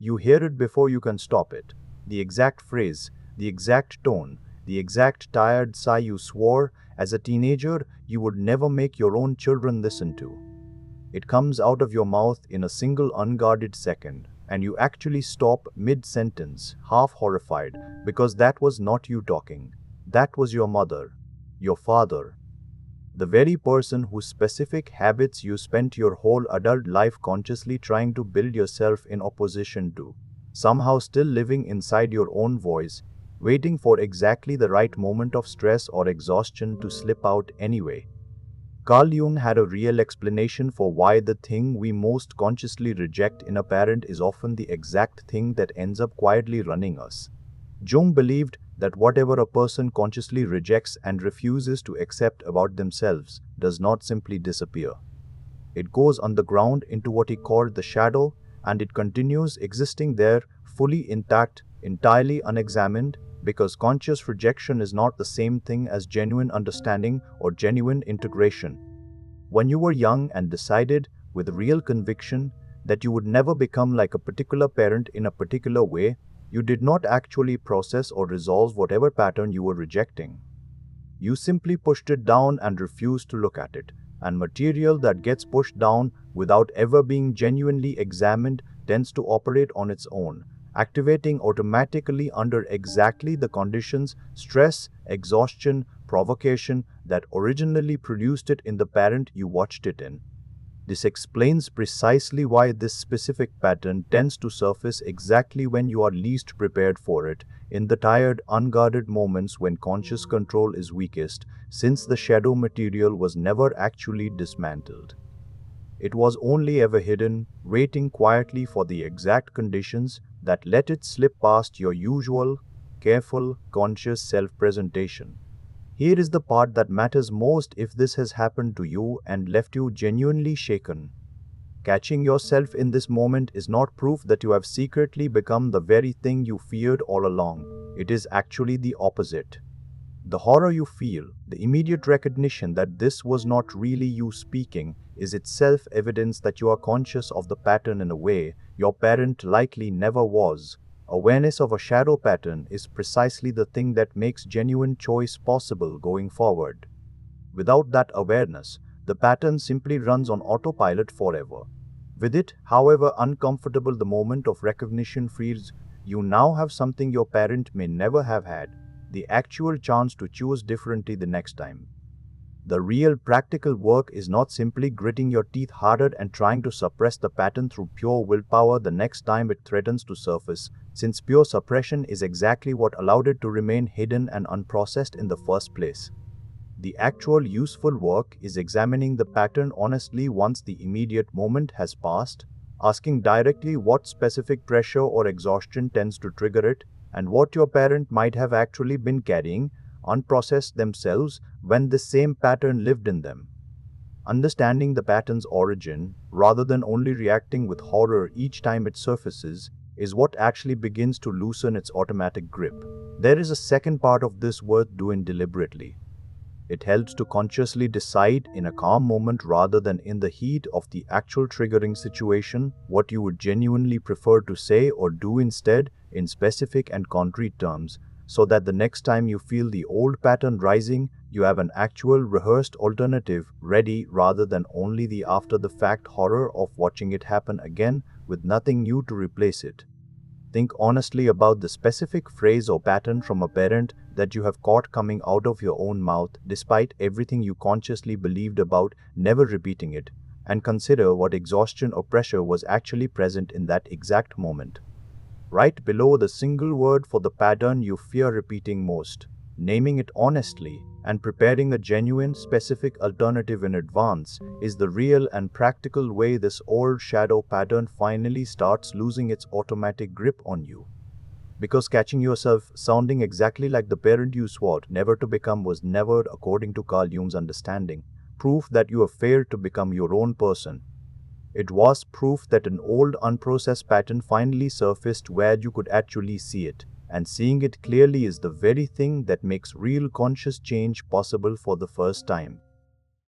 You hear it before you can stop it. The exact phrase, the exact tone, the exact tired sigh you swore as a teenager you would never make your own children listen to. It comes out of your mouth in a single unguarded second, and you actually stop mid-sentence, half horrified, because that was not you talking. That was your mother, your father, the very person whose specific habits you spent your whole adult life consciously trying to build yourself in opposition to, somehow still living inside your own voice, waiting for exactly the right moment of stress or exhaustion to slip out anyway. Carl Jung had a real explanation for why the thing we most consciously reject in a parent is often the exact thing that ends up quietly running us. Jung believed that whatever a person consciously rejects and refuses to accept about themselves does not simply disappear. It goes underground into what he called the shadow, and it continues existing there, fully intact, entirely unexamined, because conscious rejection is not the same thing as genuine understanding or genuine integration. When you were young and decided, with real conviction, that you would never become like a particular parent in a particular way, you did not actually process or resolve whatever pattern you were rejecting. You simply pushed it down and refused to look at it, and material that gets pushed down without ever being genuinely examined tends to operate on its own, activating automatically under exactly the conditions, stress, exhaustion, provocation that originally produced it in the parent you watched it in. This explains precisely why this specific pattern tends to surface exactly when you are least prepared for it, in the tired, unguarded moments when conscious control is weakest, since the shadow material was never actually dismantled. It was only ever hidden, waiting quietly for the exact conditions that let it slip past your usual, careful, conscious self-presentation. Here is the part that matters most if this has happened to you and left you genuinely shaken. Catching yourself in this moment is not proof that you have secretly become the very thing you feared all along. It is actually the opposite. The horror you feel, the immediate recognition that this was not really you speaking, is itself evidence that you are conscious of the pattern in a way your parent likely never was. Awareness of a shadow pattern is precisely the thing that makes genuine choice possible going forward. Without that awareness, the pattern simply runs on autopilot forever. With it, however uncomfortable the moment of recognition feels, you now have something your parent may never have had, the actual chance to choose differently the next time. The real practical work is not simply gritting your teeth harder and trying to suppress the pattern through pure willpower the next time it threatens to surface, since pure suppression is exactly what allowed it to remain hidden and unprocessed in the first place. The actual useful work is examining the pattern honestly once the immediate moment has passed, asking directly what specific pressure or exhaustion tends to trigger it, and what your parent might have actually been carrying, unprocessed themselves, when this same pattern lived in them. Understanding the pattern's origin, rather than only reacting with horror each time it surfaces, is what actually begins to loosen its automatic grip. There is a second part of this worth doing deliberately. It helps to consciously decide in a calm moment rather than in the heat of the actual triggering situation what you would genuinely prefer to say or do instead in specific and concrete terms, so that the next time you feel the old pattern rising, you have an actual rehearsed alternative ready rather than only the after-the-fact horror of watching it happen again with nothing new to replace it. Think honestly about the specific phrase or pattern from a parent that you have caught coming out of your own mouth despite everything you consciously believed about never repeating it, and consider what exhaustion or pressure was actually present in that exact moment. Right below the single word for the pattern you fear repeating most, naming it honestly and preparing a genuine, specific alternative in advance is the real and practical way this old shadow pattern finally starts losing its automatic grip on you. Because catching yourself sounding exactly like the parent you swore never to become was never, according to Carl Jung's understanding, proof that you have failed to become your own person. It was proof that an old unprocessed pattern finally surfaced where you could actually see it, and seeing it clearly is the very thing that makes real conscious change possible for the first time.